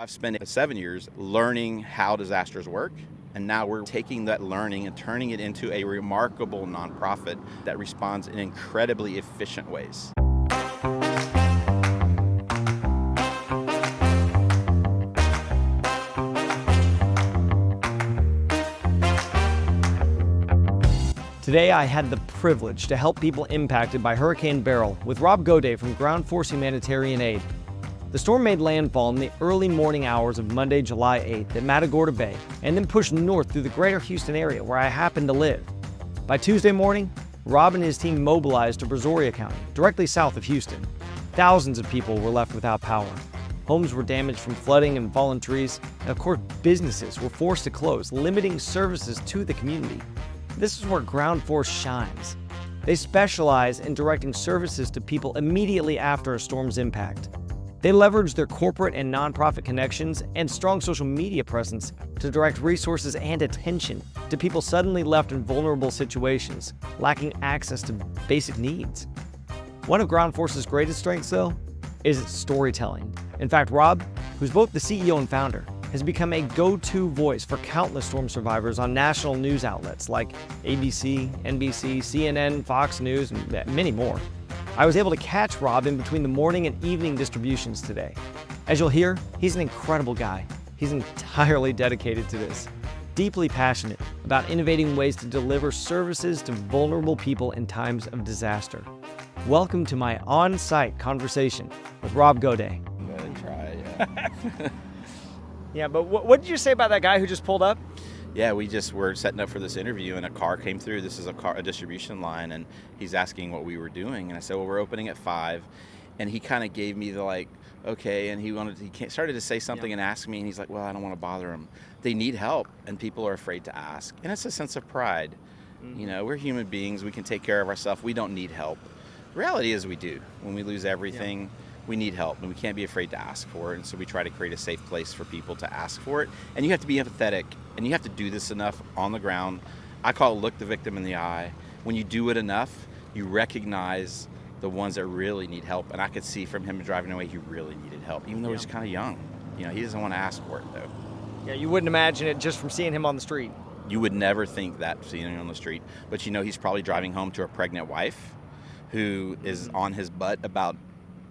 I've spent 7 years learning how disasters work, and now we're taking that learning and turning it into a remarkable nonprofit that responds in incredibly efficient ways. Today I had the privilege to help people impacted by Hurricane Beryl with Rob Gaudet from Ground Force Humanitarian Aid. The storm made landfall in the early morning hours of Monday, July 8th at Matagorda Bay, and then pushed north through the greater Houston area where I happen to live. By Tuesday morning, Rob and his team mobilized to Brazoria County, directly south of Houston. Thousands of people were left without power. Homes were damaged from flooding and fallen trees, and of course businesses were forced to close, limiting services to the community. This is where Ground Force shines. They specialize in directing services to people immediately after a storm's impact. They leverage their corporate and nonprofit connections and strong social media presence to direct resources and attention to people suddenly left in vulnerable situations, lacking access to basic needs. One of Ground Force's greatest strengths, though, is its storytelling. In fact, Rob, who's both the CEO and founder, has become a go-to voice for countless storm survivors on national news outlets like ABC, NBC, CNN, Fox News, and many more. I was able to catch Rob in between the morning and evening distributions today. As you'll hear, he's an incredible guy. He's entirely dedicated to this, deeply passionate about innovating ways to deliver services to vulnerable people in times of disaster. Welcome to my on-site conversation with Rob Gaudet. I'm gonna try, yeah. Yeah, but what did you say about that guy who just pulled up? Yeah, we just were setting up for this interview, and a car came through. This is a distribution line, and he's asking what we were doing. And I said, well, we're opening at 5. And he kind of gave me the okay, and he started to say something and ask me, and he's like, well, I don't want to bother him. They need help, and people are afraid to ask. And it's a sense of pride. Mm-hmm. You know, we're human beings. We can take care of ourselves. We don't need help. The reality is we do. When we lose everything, we need help, and we can't be afraid to ask for it. And so we try to create a safe place for people to ask for it. And you have to be empathetic, and you have to do this enough on the ground. I call it look the victim in the eye. When you do it enough, you recognize the ones that really need help. And I could see from him driving away, he really needed help, even though he's kind of young. You know, he doesn't want to ask for it, though. Yeah, you wouldn't imagine it just from seeing him on the street. You would never think that seeing him on the street. But you know, he's probably driving home to a pregnant wife who is on his butt about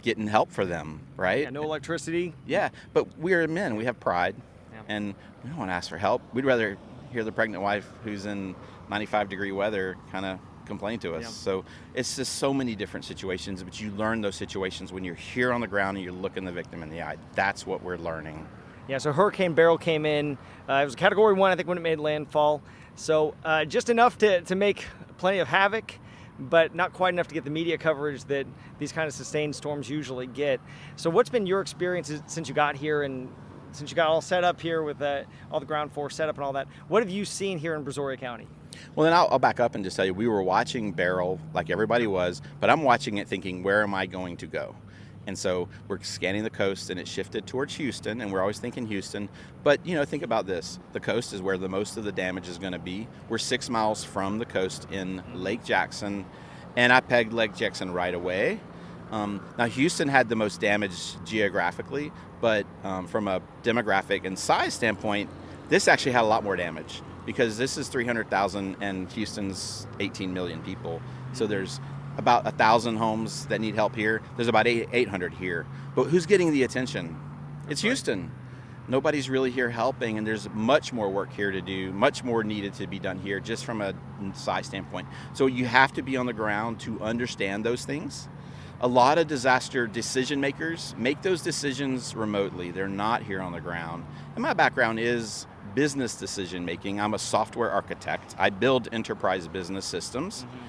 getting help for them, right? Yeah, no electricity. Yeah, but we're men. We have pride, and we don't want to ask for help. We'd rather hear the pregnant wife who's in 95-degree weather kind of complain to us. Yeah. So it's just so many different situations, but you learn those situations when you're here on the ground and you're looking the victim in the eye. That's what we're learning. Yeah, so Hurricane Beryl came in. It was a Category 1, I think, when it made landfall. So just enough to make plenty of havoc, but not quite enough to get the media coverage that these kind of sustained storms usually get. So what's been your experience since you got here and since you got all set up here with all the ground force set up and all that? What have you seen here in Brazoria County? Well, then I'll back up and just tell you, we were watching Beryl like everybody was, but I'm watching it thinking, where am I going to go? And so we're scanning the coast, and it shifted towards Houston, and we're always thinking Houston. But, you know, think about this. The coast is where the most of the damage is going to be. We're 6 miles from the coast in Lake Jackson, and I pegged Lake Jackson right away. Now, Houston had the most damage geographically, but from a demographic and size standpoint, this actually had a lot more damage because this is 300,000 and Houston's 18 million people. So there's about 1,000 homes that need help here. There's about 800 here. But who's getting the attention? It's Houston. Nobody's really here helping, and there's much more work here to do, much more needed to be done here just from a size standpoint. So you have to be on the ground to understand those things. A lot of disaster decision makers make those decisions remotely. They're not here on the ground. And my background is business decision making. I'm a software architect. I build enterprise business systems. Mm-hmm.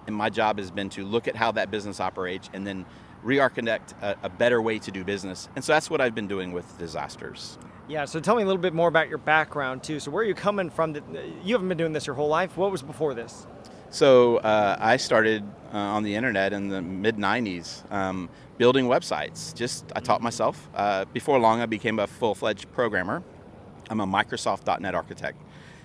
And my job has been to look at how that business operates and then re-architect a better way to do business. And so that's what I've been doing with disasters. Yeah, so tell me a little bit more about your background too. So where are you coming from? You haven't been doing this your whole life. What was before this? So I started on the internet in the mid-90s, building websites. I taught myself. Before long, I became a full-fledged programmer. I'm a Microsoft.NET architect.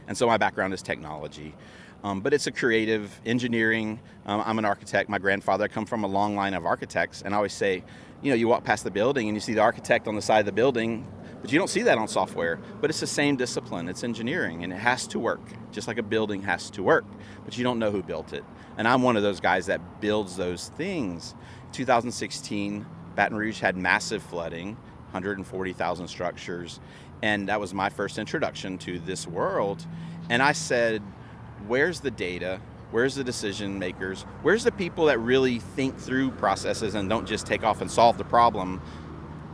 And so my background is technology. But it's a creative engineering. I'm an architect. My grandfather, I come from a long line of architects. And I always say, you know, you walk past the building and you see the architect on the side of the building, But you don't see that on software. But it's the same discipline. It's engineering, and it has to work, just like a building has to work. But you don't know who built it. And I'm one of those guys that builds those things. 2016, Baton Rouge had massive flooding, 140,000 structures. And that was my first introduction to this world. And I said, where's the data? Where's the decision makers? Where's the people that really think through processes and don't just take off and solve the problem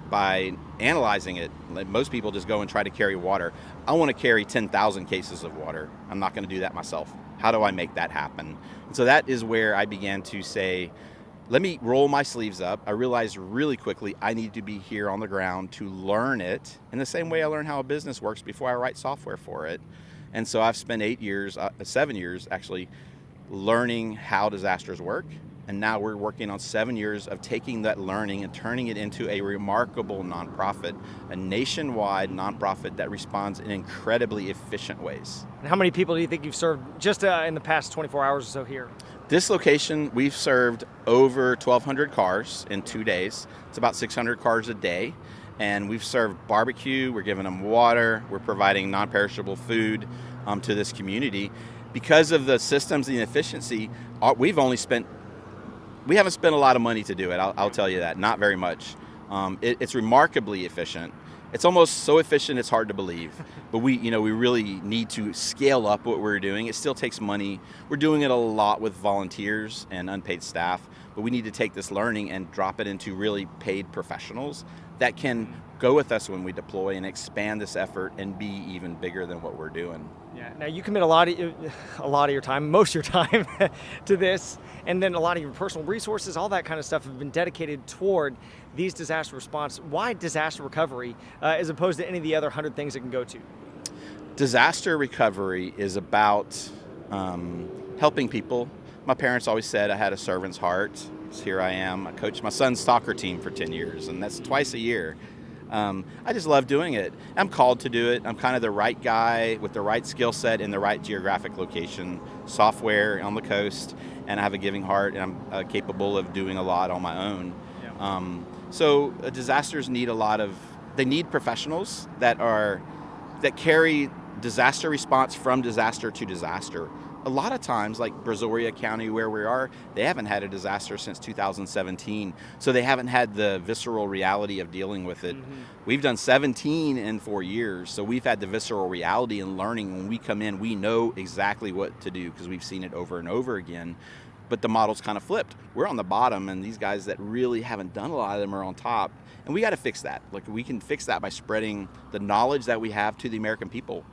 by analyzing it? Like most people just go and try to carry water. I want to carry 10,000 cases of water. I'm not going to do that myself. How do I make that happen? And so that is where I began to say, let me roll my sleeves up. I realized really quickly I need to be here on the ground to learn it in the same way I learn how a business works before I write software for it. And so I've spent 7 years actually, learning how disasters work. And now we're working on 7 years of taking that learning and turning it into a remarkable nonprofit, a nationwide nonprofit that responds in incredibly efficient ways. And how many people do you think you've served just in the past 24 hours or so here? This location, we've served over 1,200 cars in 2 days. It's about 600 cars a day. And we've served barbecue, we're giving them water, we're providing non-perishable food to this community. Because of the systems and the efficiency, we haven't spent a lot of money to do it, I'll tell you that, not very much. It's remarkably efficient. It's almost so efficient it's hard to believe. But we really need to scale up what we're doing. It still takes money. We're doing it a lot with volunteers and unpaid staff, but we need to take this learning and drop it into really paid professionals that can go with us when we deploy and expand this effort and be even bigger than what we're doing. Yeah. Now you commit a lot of your time, most of your time, to this, and then a lot of your personal resources, all that kind of stuff, have been dedicated toward these disaster response. Why disaster recovery, as opposed to any of the other 100 things it can go to? Disaster recovery is about helping people. My parents always said I had a servant's heart. So here I am. I coached my son's soccer team for 10 years, and that's twice a year. I just love doing it. I'm called to do it. I'm kind of the right guy with the right skill set in the right geographic location, software on the coast, and I have a giving heart, and I'm capable of doing a lot on my own. Yeah. So disasters need they need professionals that carry disaster response from disaster to disaster. A lot of times, like Brazoria County where we are, they haven't had a disaster since 2017, so they haven't had the visceral reality of dealing with it. Mm-hmm. We've done 17 in 4 years, so we've had the visceral reality and learning. When we come in, we know exactly what to do because we've seen it over and over again. But the model's kind of flipped. We're on the bottom, and these guys that really haven't done a lot of them are on top. And we got to fix that. Like, we can fix that by spreading the knowledge that we have to the American people.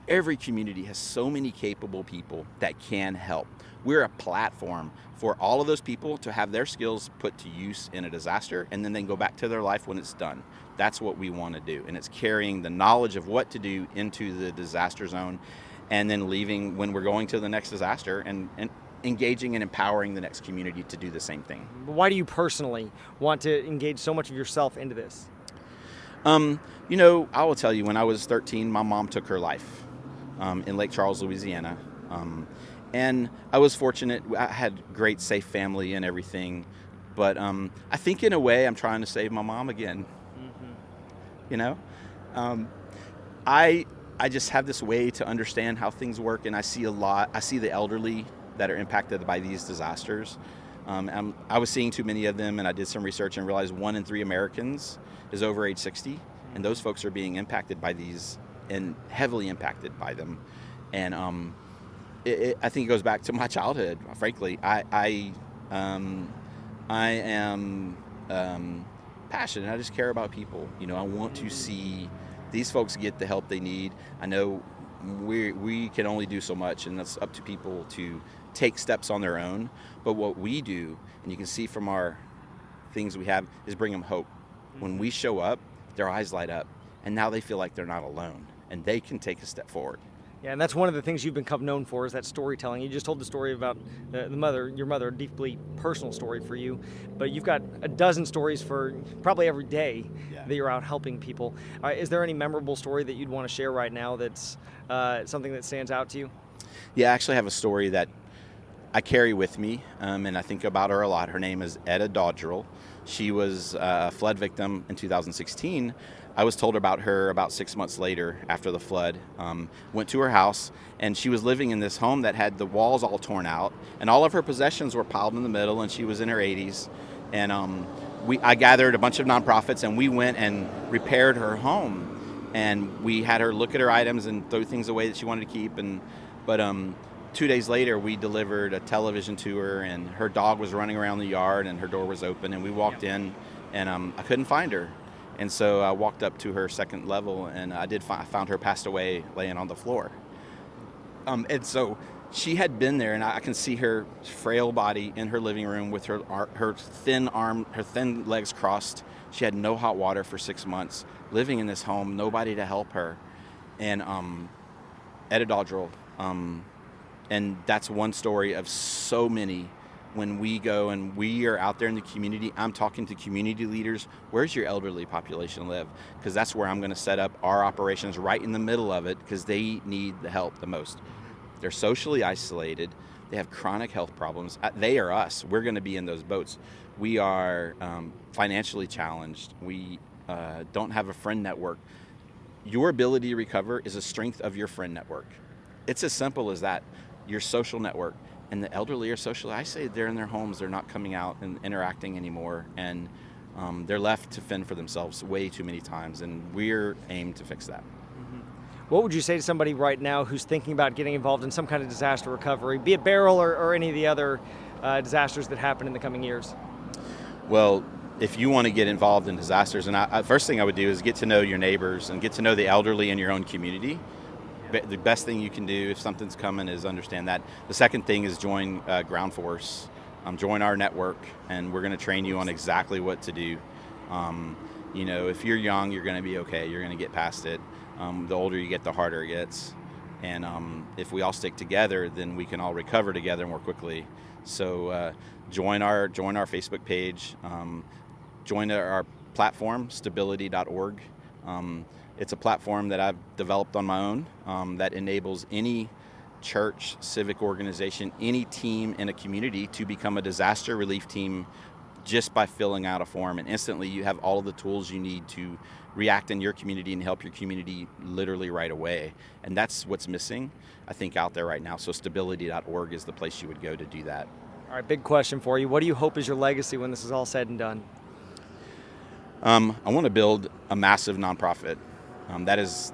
Every community has so many capable people that can help. We're a platform for all of those people to have their skills put to use in a disaster, and then they can go back to their life when it's done. That's what we want to do. And it's carrying the knowledge of what to do into the disaster zone, and then leaving when we're going to the next disaster and engaging and empowering the next community to do the same thing. Why do you personally want to engage so much of yourself into this? I will tell you, when I was 13, my mom took her life in Lake Charles, Louisiana. And I was fortunate. I had great, safe family and everything. But I think in a way I'm trying to save my mom again. Mm-hmm. I just have this way to understand how things work, and I see the elderly that are impacted by these disasters. I was seeing too many of them, and I did some research and realized 1 in 3 Americans is over age 60, and those folks are being impacted by these and heavily impacted by them. And I think it goes back to my childhood. Frankly, I am passionate. I just care about people. I want to see these folks get the help they need. I know we can only do so much, and that's up to people to take steps on their own. But what we do, and you can see from our things we have, is bring them hope. When we show up, their eyes light up, and now they feel like they're not alone, and they can take a step forward. Yeah, and that's one of the things you've become known for, is that storytelling. You just told the story about your mother, a deeply personal story for you, but you've got a dozen stories for probably every day that you're out helping people. Is there any memorable story that you'd want to share right now that's something that stands out to you? Yeah, I actually have a story that I carry with me, and I think about her a lot. Her name is Etta Dodgerel. She was a flood victim in 2016. I was told about her about 6 months later after the flood. Went to her house, and she was living in this home that had the walls all torn out, and all of her possessions were piled in the middle, and she was in her 80s. And I gathered a bunch of nonprofits, and we went and repaired her home. And we had her look at her items and throw things away that she wanted to keep. But 2 days later, we delivered a television to her, and her dog was running around the yard, and her door was open, and we walked in, and I couldn't find her. And so I walked up to her second level, and I found her passed away laying on the floor. And so she had been there, and I can see her frail body in her living room with her thin legs crossed. She had no hot water for 6 months, living in this home, nobody to help her, and at a Dodgerel. And that's one story of so many. When we go and we are out there in the community, I'm talking to community leaders. Where's your elderly population live? Because that's where I'm going to set up our operations, right in the middle of it, because they need the help the most. They're socially isolated. They have chronic health problems. They are us. We're going to be in those boats. We are financially challenged. We don't have a friend network. Your ability to recover is a strength of your friend network. It's as simple as that, your social network. And the elderly are socially isolated. They're in their homes. They're not coming out and interacting anymore. And they're left to fend for themselves way too many times. And we're aimed to fix that. What would you say to somebody right now who's thinking about getting involved in some kind of disaster recovery, be it Beryl or any of the other disasters that happen in the coming years? Well, if you want to get involved in disasters, and first thing I would do is get to know your neighbors and get to know the elderly in your own community. The best thing you can do if something's coming is understand that. The second thing is join Ground Force, join our network, and we're going to train you on exactly what to do. If you're young, you're going to be okay. You're going to get past it. The older you get, the harder it gets. And if we all stick together, then we can all recover together more quickly. So join our Facebook page. Join our platform, stability.org. It's a platform that I've developed on my own that enables any church, civic organization, any team in a community to become a disaster relief team just by filling out a form. And instantly you have all of the tools you need to react in your community and help your community literally right away. And that's what's missing, I think, out there right now. So stability.org is the place you would go to do that. All right, big question for you. What do you hope is your legacy when this is all said and done? I want to build a massive nonprofit. That is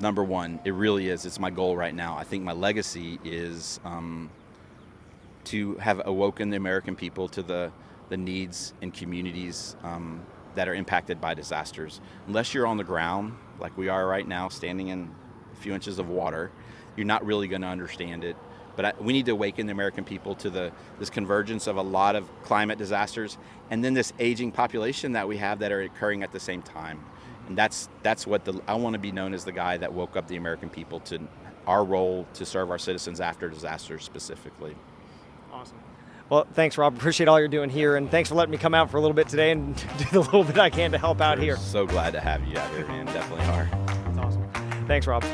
number one. It really is. It's my goal right now. I think my legacy is to have awoken the American people to the needs in communities that are impacted by disasters. Unless you're on the ground, like we are right now, standing in a few inches of water, you're not really going to understand it. But we need to awaken the American people to this convergence of a lot of climate disasters, and then this aging population that we have that are occurring at the same time. And that's what I want to be known as the guy that woke up the American people to our role to serve our citizens after disasters specifically. Awesome. Well, thanks, Rob. Appreciate all you're doing here, and thanks for letting me come out for a little bit today and do the little bit I can to help out here. So glad to have you out here, man. Definitely are. That's awesome. Thanks, Rob.